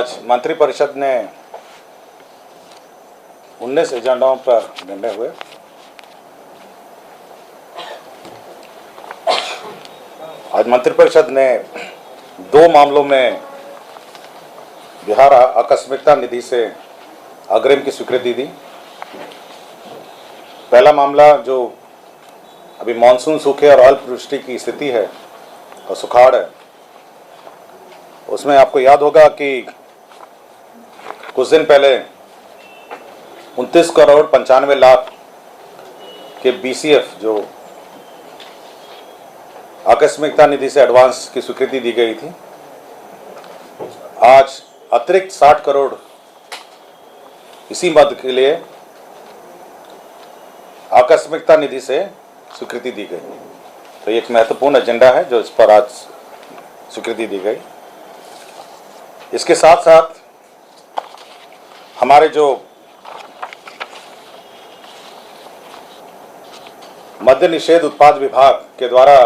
आज मंत्रिपरिषद ने 19 एजेंडाओं पर निर्णय हुए। आज मंत्रिपरिषद ने 2 मामलों में बिहार आकस्मिकता निधि से अग्रिम की स्वीकृति दी। पहला मामला जो अभी मानसून सूखे और अल्पवृष्टि की स्थिति है और सुखाड़ है, उसमें आपको याद होगा कि कुछ दिन पहले 29 करोड़ 95 लाख के BCF जो आकस्मिकता निधि से एडवांस की स्वीकृति दी गई थी, आज अतिरिक्त 60 करोड़ इसी मद के लिए आकस्मिकता निधि से स्वीकृति दी गई। तो एक महत्वपूर्ण एजेंडा है जो इस पर आज स्वीकृति दी गई। इसके साथ साथ हमारे जो मद्य निषेध उत्पाद विभाग के द्वारा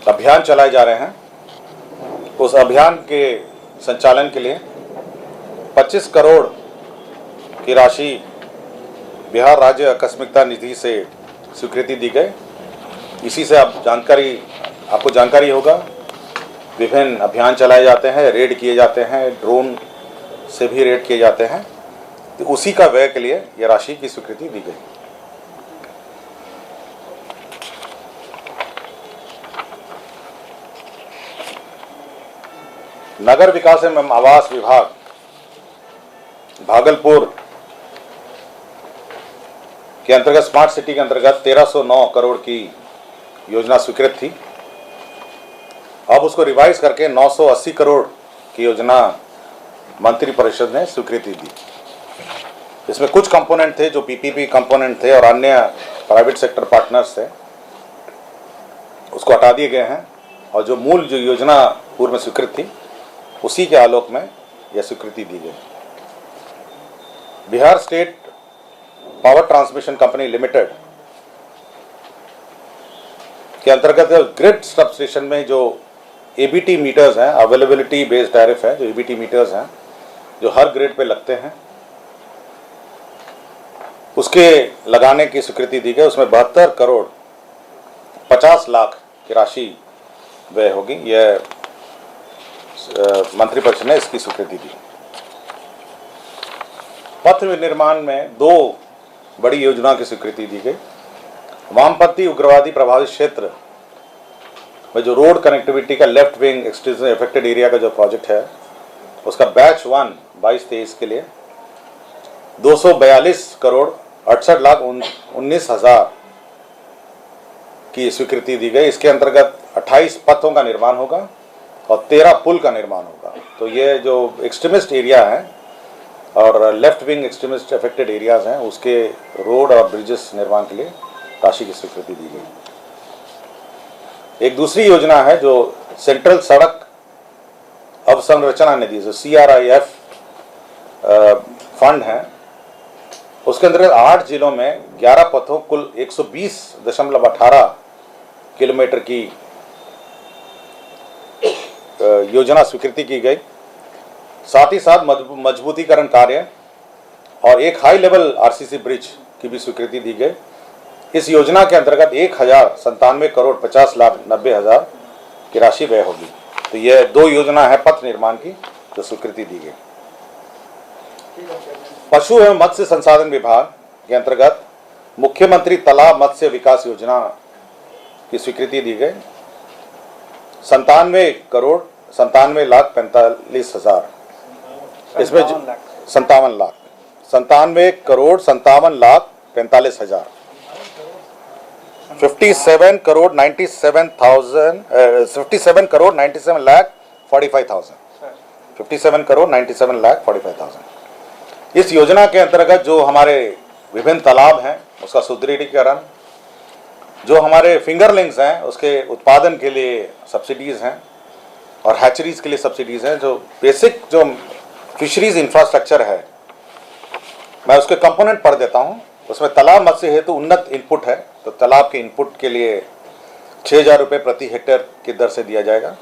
अभियान चलाए जा रहे हैं, उस अभियान के संचालन के लिए 25 करोड़ की राशि बिहार राज्य आकस्मिकता निधि से स्वीकृति दी गई। इसी से आपको जानकारी होगा, विभिन्न अभियान चलाए जाते हैं, रेड किए जाते हैं, ड्रोन से भी रेड किए जाते हैं। तो उसी का व्यय के लिए यह राशि की स्वीकृति दी गई। नगर विकास एवं आवास विभाग भागलपुर के अंतर्गत स्मार्ट सिटी के अंतर्गत 1309 करोड़ की योजना स्वीकृत थी। अब उसको रिवाइज करके 980 करोड़ की योजना मंत्रिपरिषद ने स्वीकृति दी। इसमें कुछ कंपोनेंट थे जो PPP कंपोनेंट थे और अन्य प्राइवेट सेक्टर पार्टनर्स थे, उसको हटा दिए गए हैं और जो मूल जो योजना पूर्व में स्वीकृत थी उसी के आलोक में यह स्वीकृति दी गई। Bihar state power transmission company limited के अंतर्गत ग्रिड सब स्टेशन में जो ABT मीटर्स हैं, अवेलेबिलिटी बेस्ड टैरिफ है, जो ABT मीटर्स हैं जो हर ग्रिड पे लगते हैं, उसके लगाने की स्वीकृति दी गई। उसमें 72 करोड़ 50 लाख की राशि व्यय होगी। यह मंत्रिपरिषद ने इसकी स्वीकृति दी। पथ निर्माण में 2 बड़ी योजना की स्वीकृति दी गई। वामपंथी उग्रवादी प्रभावित क्षेत्र में जो रोड कनेक्टिविटी का left wing extension affected area का जो प्रोजेक्ट है, उसका बैच 1 22-23 के लिए 242 करोड़ 68 लाख 19 हजार की स्वीकृति दी गई। इसके अंतर्गत 28 पथों का निर्माण होगा और 13 पुल का निर्माण होगा। तो ये जो एक्सट्रीमिस्ट एरिया है और left wing extremist affected areas हैं, उसके रोड और ब्रिजेस निर्माण के लिए राशि की स्वीकृति दी गई। एक दूसरी योजना है जो सेंट्रल सड़क अवसंरचना निधि, जो CRIF फंड है, उसके अंतर्गत 8 जिलों में 11 पथों कुल 120.18 किलोमीटर की योजना स्वीकृति की गई। साथ ही साथ मजबूतीकरण कार्य और एक हाई लेवल RCC ब्रिज की भी स्वीकृति दी गई। इस योजना के अंतर्गत 1097 करोड़ 50 लाख 90 हजार की राशि व्यय होगी। तो यह 2 योजना है पथ निर्माण की जो स्वीकृति दी गई। पशु एवं मत्स्य संसाधन विभाग के अंतर्गत मुख्यमंत्री तालाब मत्स्य विकास योजना की स्वीकृति दी गई। 97 करोड़ 97 लाख 45 हजार, इसमें 97 करोड़ 57 लाख 45 हजार, 57 करोड़ 97 लाख 45,000, 57 करोड़ 97 लाख 45,000। इस योजना के अंतर्गत जो हमारे विभिन्न तालाब हैं उसका सुदृढ़ीकरण, जो हमारे फिंगरलिंग्स हैं उसके उत्पादन के लिए सब्सिडीज हैं और हैचरीज के लिए सब्सिडीज हैं। जो बेसिक जो फिशरीज इंफ्रास्ट्रक्चर है, मैं उसके कंपोनेंट पढ़ देता हूं। उसमें तालाब मत्स्य हेतु उन्नत इनपुट है, तो तालाब के इनपुट के लिए 6,000 रुपये प्रति हेक्टेयर की दर से दिया जाएगा।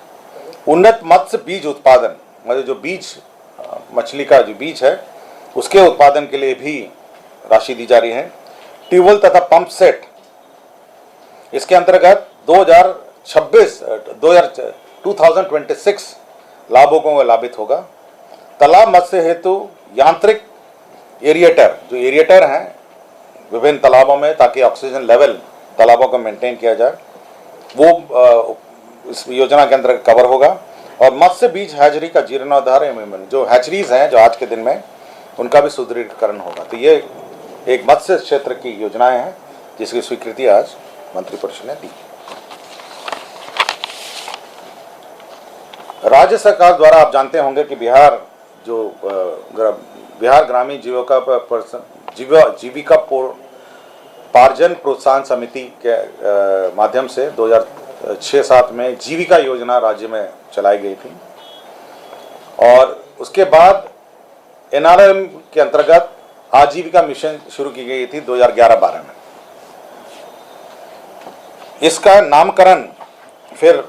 उन्नत मत्स्य बीज उत्पादन मतलब जो बीज मछली का जो बीज है उसके उत्पादन के लिए भी राशि दी जा रही है। ट्यूबवेल तथा पंप सेट, इसके अंतर्गत 2026 लाभुकों को लाभित होगा। तालाब मत्स्य हेतु यांत्रिक एरिएटर, जो एरिएटर हैं विभिन्न तालाबों में ताकि ऑक्सीजन लेवल तालाबों को मेंटेन किया जाए, वो इस योजना के अंतर्गत कवर होगा। और मत्स्य बीज हैचरी का जीर्णोद्धार एवं जो हैचरीज हैं जो आज के दिन में, उनका भी सुदृढ़ीकरण होगा। तो ये एक मत्स्य क्षेत्र की योजनाएं हैं जिसकी स्वीकृति आज मंत्रिपरिषद ने दी। राज्य सरकार द्वारा आप जानते होंगे कि बिहार ग्रामीण जीविका पार्जन प्रोत्साहन समिति के माध्यम से 2006-07 में जीविका योजना राज्य में चलाई गई थी और उसके बाद NRLM के अंतर्गत आजीविका मिशन शुरू की गई थी 2011-12 में। इसका नामकरण फिर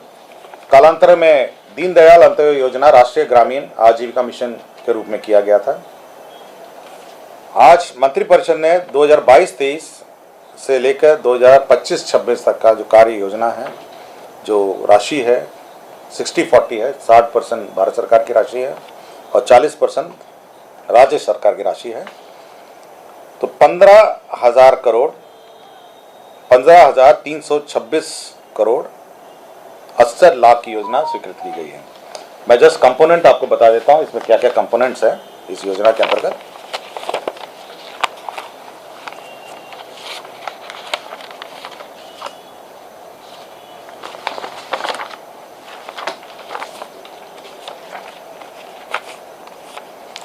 कालांतर में दीनदयाल अंत्योदय योजना राष्ट्रीय ग्रामीण आजीविका मिशन के रूप में किया गया था। आज मंत्रिपरिषद ने 2022-23 से लेकर 2025-26 तक का जो कार्य योजना है, जो राशि है 60-40 है, 60% भारत सरकार की राशि है और 40% राज्य सरकार की राशि है। तो 15,326 करोड़ 80 लाख की योजना स्वीकृत की गई है। मैं जस्ट कंपोनेंट आपको बता देता हूं इसमें क्या क्या कंपोनेंट्स हैं इस योजना के अंतर्गत।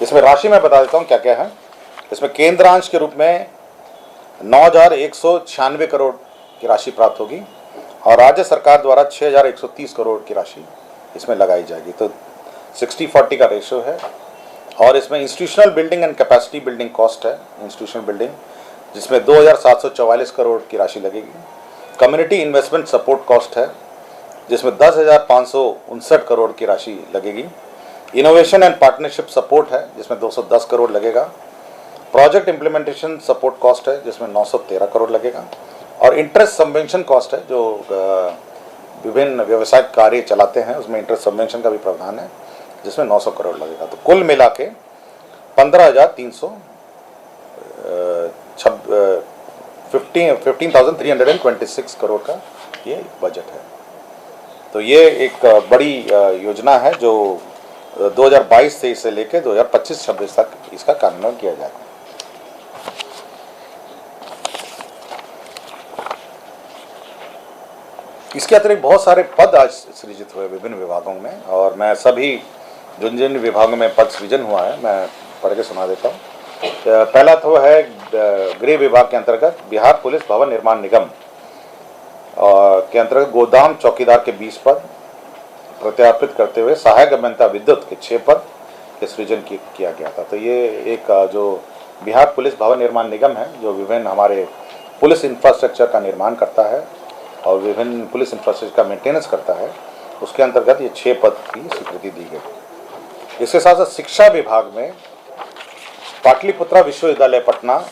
इसमें राशि मैं बता देता हूं क्या क्या है। इसमें केंद्रांश के रूप में 9,196 करोड़ की राशि प्राप्त होगी और राज्य सरकार द्वारा 6,130 करोड़ की राशि इसमें लगाई जाएगी। तो 60-40 का रेशियो है। और इसमें institutional building and capacity building cost है, इंस्टीट्यूशनल बिल्डिंग, जिसमें 2,744 करोड़ की राशि लगेगी। कम्युनिटी इन्वेस्टमेंट सपोर्ट कॉस्ट है जिसमें 10,559 करोड़ की राशि लगेगी। इनोवेशन एंड पार्टनरशिप सपोर्ट है जिसमें 210 करोड़ लगेगा। प्रोजेक्ट इम्प्लीमेंटेशन सपोर्ट कॉस्ट है जिसमें 913 करोड़ लगेगा। और इंटरेस्ट सबवेंशन कॉस्ट है, जो विभिन्न व्यवसायिक कार्य चलाते हैं उसमें इंटरेस्ट सबवेंशन का भी प्रावधान है जिसमें 900 करोड़ लगेगा। तो कुल मिला के 15,326 करोड़ का ये बजट है। तो ये एक बड़ी योजना है जो 2022-23 से लेकर 2025-26 तक इसका कार्यान्वयन किया जाएगा। इसके अतिरिक्त बहुत सारे पद आज सृजित हुए विभिन्न विभागों में और मैं सभी जिन जिन विभागों में पद सृजन हुआ है मैं पढ़ के सुना देता हूँ। पहला तो है गृह विभाग के अंतर्गत बिहार पुलिस भवन निर्माण निगम के अंतर्गत गोदाम चौकीदार के 20 पद प्रत्यार्पित करते हुए सहायक अभियंता विद्युत के 6 पद के सृजन किया गया था। तो ये एक जो बिहार पुलिस भवन निर्माण निगम है जो विभिन्न हमारे पुलिस इंफ्रास्ट्रक्चर का निर्माण करता है और विभिन्न पुलिस इंफ्रास्ट्रक्चर का मेंटेनेंस करता है, उसके अंतर्गत ये 6 पद की स्वीकृति दी गई। इसके साथ साथ शिक्षा विभाग में पाटलिपुत्रा विश्वविद्यालय पटना,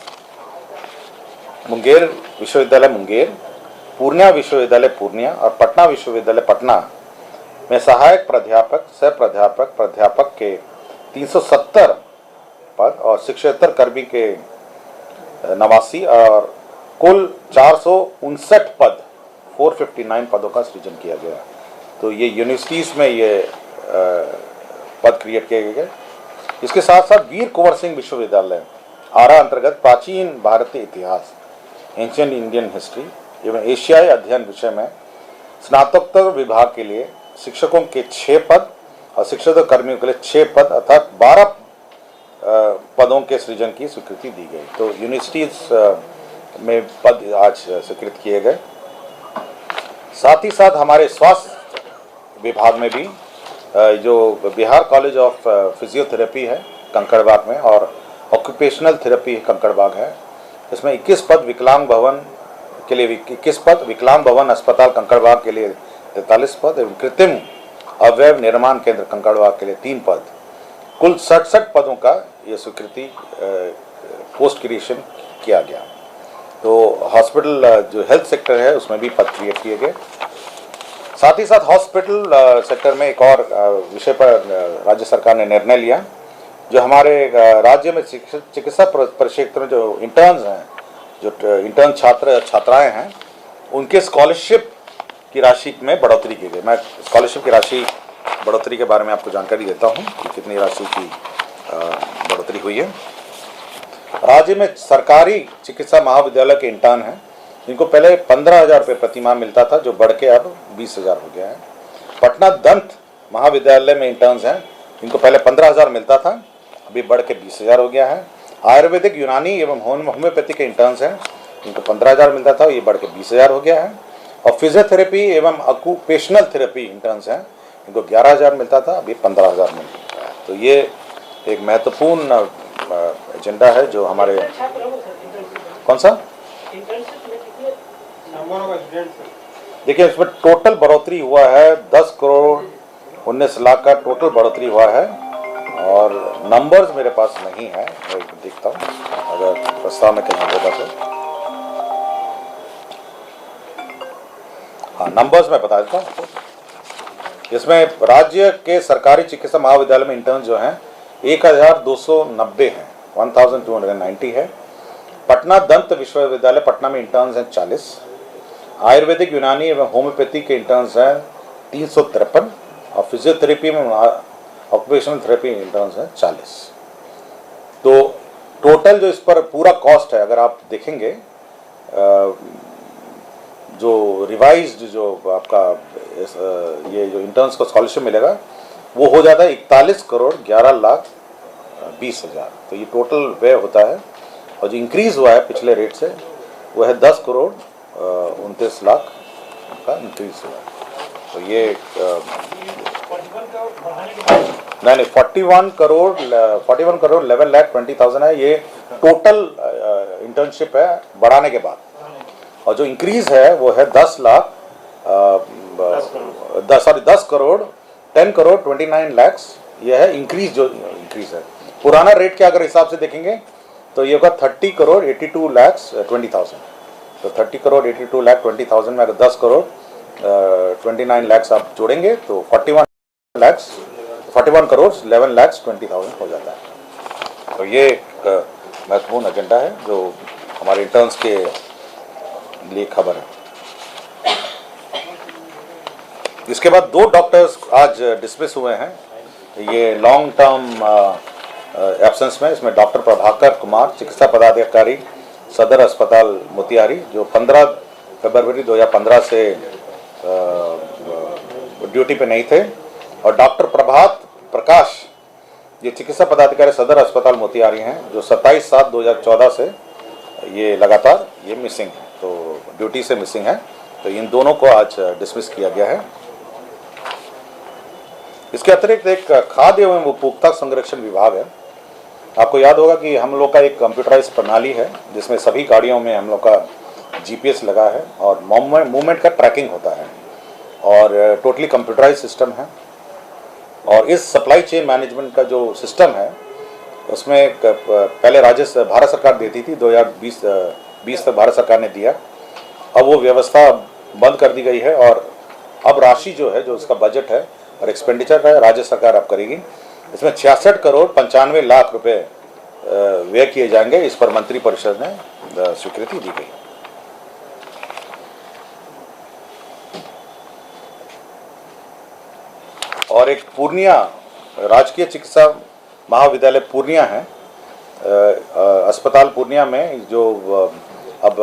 मुंगेर विश्वविद्यालय मुंगेर, पूर्णिया विश्वविद्यालय पूर्णिया और पटना विश्वविद्यालय पटना में सहायक प्राध्यापक, सह प्राध्यापक, प्राध्यापक के 370 पद और शिक्षेतर कर्मी के 89 और कुल 459 पद 459 पदों का सृजन किया गया। तो ये यूनिवर्सिटीज़ में ये पद क्रिएट किए गए। इसके साथ साथ वीर कुंवर सिंह विश्वविद्यालय आरा अंतर्गत प्राचीन भारतीय इतिहास, एंशिएंट इंडियन हिस्ट्री एवं एशियाई अध्ययन विषय में स्नातकोत्तर विभाग के लिए शिक्षकों के 6 पद और शिक्षक कर्मियों के लिए 6 पद अर्थात 12 पदों के सृजन की स्वीकृति दी गई। तो यूनिवर्सिटीज़ में पद आज स्वीकृत किए गए। साथ ही साथ हमारे स्वास्थ्य विभाग में भी जो बिहार कॉलेज ऑफ फिजियोथेरेपी है कंकड़बाग में और ऑक्यूपेशनल थेरेपी कंकड़बाग है, इसमें 21 पद विकलांग भवन के लिए 21 पद, विकलांग भवन अस्पताल कंकड़बाग के लिए 43 पद एवं कृत्रिम अवयव निर्माण केंद्र कंकड़वा के लिए 3 पद, कुल 67 पदों का ये स्वीकृति पोस्ट क्रिएशन किया गया। तो हॉस्पिटल जो हेल्थ सेक्टर है उसमें भी पद क्रिएट किए गए। साथ ही साथ हॉस्पिटल सेक्टर में एक और विषय पर राज्य सरकार ने निर्णय लिया, जो हमारे राज्य में चिकित्सा प्रशिक्षण में जो इंटर्न्स हैं, जो इंटर्न छात्र छात्राएं हैं, उनके स्कॉलरशिप की राशि में बढ़ोतरी की गई। मैं स्कॉलरशिप की राशि बढ़ोतरी के बारे में आपको जानकारी देता हूं कि कितनी राशि की बढ़ोतरी हुई है। राज्य में सरकारी चिकित्सा महाविद्यालय के इंटर्न हैं, जिनको पहले 15,000 रुपये प्रतिमाह मिलता था, जो बढ़ के अब 20,000 हो गया है। पटना दंत महाविद्यालय में इंटर्न्स हैं, जिनको पहले 15,000 मिलता था, अभी बढ़ के 20,000 हो गया है। आयुर्वेदिक, यूनानी एवं होम्योपैथी के इंटर्न्स हैं, जिनको 15,000 मिलता था, ये बढ़ के 20,000 हो गया है। और फिजियोथेरेपी एवं ऑक्यूपेशनल थेरेपी इंटर्न्स हैं, इनको 11,000 मिलता था, अभी 15,000 मिलता है। तो ये एक महत्वपूर्ण एजेंडा है जो हमारे कौन सा देखिए, इसमें टोटल बढ़ोतरी हुआ है 10 करोड़ 19 लाख का टोटल बढ़ोतरी हुआ है। और नंबर्स मेरे पास नहीं है, मैं देखता हूँ अगर प्रस्ताव में कहीं होगा तो। हाँ, नंबर्स मैं बता देता हूँ। इसमें राज्य के सरकारी चिकित्सा महाविद्यालय में इंटर्न जो हैं 1,290 हैं, 1,290 है। पटना दंत विश्वविद्यालय पटना में इंटर्न्स हैं 40। आयुर्वेदिक, यूनानी एवं होम्योपैथी के इंटर्न्स हैं 353 और फिजियोथेरेपी में ऑक्यूपेशनल थेरेपी इंटर्न्स हैं 40। तो टोटल जो इस पर पूरा कॉस्ट है, अगर आप देखेंगे जो रिवाइज्ड जो आपका ये जो इंटर्न्स को स्कॉलरशिप मिलेगा वो हो जाता है 41 करोड़ 11 लाख 20 हज़ार। तो ये टोटल व्यय होता है। और जो इंक्रीज हुआ है पिछले रेट से वो है 10 करोड़ 29 लाख का इंक्रीज हुआ है। तो ये नहीं 41 करोड़ 11 लाख 20,000 है, ये टोटल इंटर्नशिप है बढ़ाने के बाद। और जो इंक्रीज है वो है 10 करोड़ 10 करोड़ 29 लाख, ये है इंक्रीज। जो इंक्रीज है पुराना रेट के अगर हिसाब से देखेंगे तो ये होगा 30 करोड़ 82 लाख 20,000। तो 30 करोड़ 82 लाख 20,000 में अगर 10 करोड़ 29 लाख आप जोड़ेंगे तो 41 करोड़ 11 लाख 20,000 हो जाता है। तो ये एक महत्वपूर्ण एजेंडा है जो हमारे इंटर्न्स के लिए खबर है। इसके बाद 2 डॉक्टर्स आज डिसमिस हुए हैं, ये लॉन्ग टर्म एब्सेंस में। इसमें डॉक्टर प्रभाकर कुमार, चिकित्सा पदाधिकारी, सदर अस्पताल मोतिहारी, जो 15 फरवरी 2015 से ड्यूटी पे नहीं थे। और डॉक्टर प्रभात प्रकाश, ये चिकित्सा पदाधिकारी सदर अस्पताल मोतिहारी हैं, जो 27/7/2014 से ये लगातार ये मिसिंग है, तो ड्यूटी से मिसिंग है। तो इन दोनों को आज डिसमिस किया गया है। इसके अतिरिक्त एक खाद्य एवं उपभोक्ता संरक्षण विभाग है। आपको याद होगा कि हम लोग का एक कंप्यूटराइज प्रणाली है जिसमें सभी गाड़ियों में हम लोग का जीपीएस लगा है और मूवमेंट का ट्रैकिंग होता है और टोटली कंप्यूटराइज सिस्टम है। और इस सप्लाई चेन मैनेजमेंट का जो सिस्टम है उसमें पहले भारत सरकार देती थी, 2020 तक भारत सरकार ने दिया। अब वो व्यवस्था बंद कर दी गई है और अब राशि जो है, जो उसका बजट है और एक्सपेंडिचर है, राज्य सरकार अब करेगी। इसमें 66 करोड़ 95 लाख रुपए व्यय किए जाएंगे। इस पर मंत्री परिषद ने स्वीकृति दी गई। और एक पूर्णिया राजकीय चिकित्सा महाविद्यालय पूर्णिया है, अस्पताल पूर्णिया में, जो अब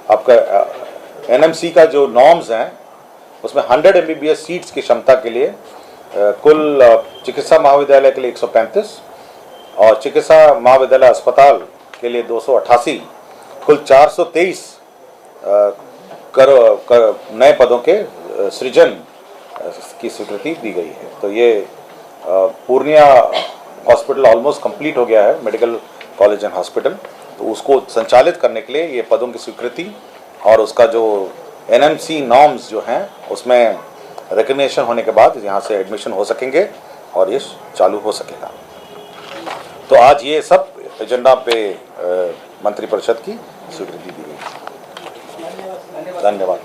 आपका एनएमसी का जो नॉर्म्स हैं उसमें 100 MBBS सीट्स की क्षमता के लिए कुल चिकित्सा महाविद्यालय के लिए 135 और चिकित्सा महाविद्यालय अस्पताल के लिए 288, कुल 423 नए पदों के सृजन की स्वीकृति दी गई है। तो ये पूर्णिया हॉस्पिटल ऑलमोस्ट कंप्लीट हो गया है, मेडिकल कॉलेज एंड हॉस्पिटल। तो उसको संचालित करने के लिए ये पदों की स्वीकृति और उसका जो एनएमसी नॉर्म्स जो हैं उसमें रिकग्निशन होने के बाद यहाँ से एडमिशन हो सकेंगे और ये चालू हो सकेगा। तो आज ये सब एजेंडा पे मंत्रिपरिषद की स्वीकृति दी गई। धन्यवाद।